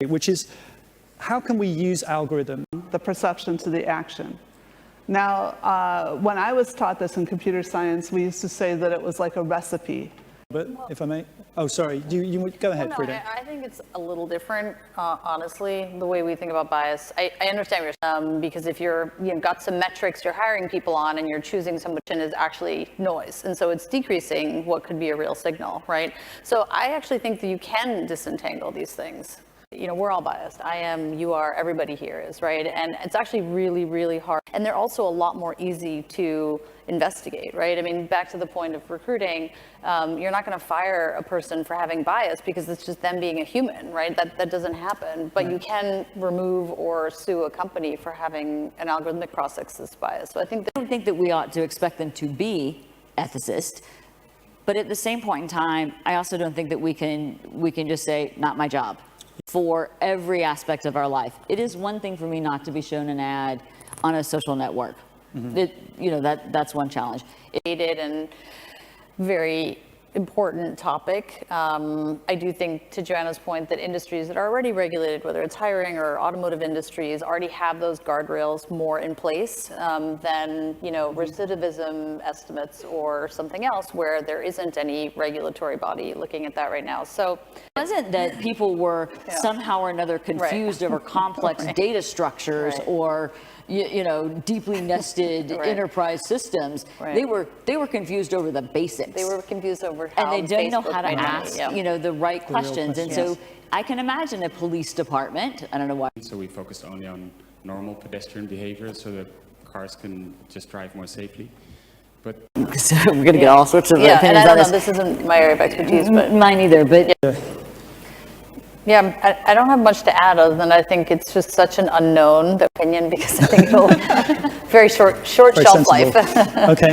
which is how can we use algorithm? The perception to the action. Now, when I was taught this in computer science, we used to say that it was like a recipe. But if I may, oh, sorry, you go ahead, No, Frida. I think it's a little different, honestly, the way we think about bias. I understand what you're saying, because if you're, got some metrics you're hiring people on and you're choosing someone is actually noise. And so it's decreasing what could be a real signal, right? So I actually think that you can disentangle these things. We're all biased. I am, you are, everybody here is, right? And it's actually really, really hard. And they're also a lot more easy to investigate, right? I mean, back to the point of recruiting, you're not going to fire a person for having bias because it's just them being a human, right? That doesn't happen. But you can remove or sue a company for having an algorithmic process that's biased. So I don't think that we ought to expect them to be ethicists. But at the same point in time, I also don't think that we can just say, not my job. For every aspect of our life. It is one thing for me not to be shown an ad on a social network. Mm-hmm. That's one challenge. And very important topic. I do think, to Joanna's point, that industries that are already regulated, whether it's hiring or automotive industries, already have those guardrails more in place than recidivism estimates or something else where there isn't any regulatory body looking at that right now. So it wasn't that people were somehow or another confused over complex data structures or deeply nested enterprise systems. They were confused over the basics. They were confused over how and they don't know how to ask the right questions. And so I can imagine a police department, I don't know why. So we focused only on normal pedestrian behavior so that cars can just drive more safely. But we're going to get all sorts of opinions and I don't on know, this isn't my area of expertise, but mine either, but yeah, I don't have much to add other than I think it's just such an unknown opinion because I think it'll very short shelf life. Okay.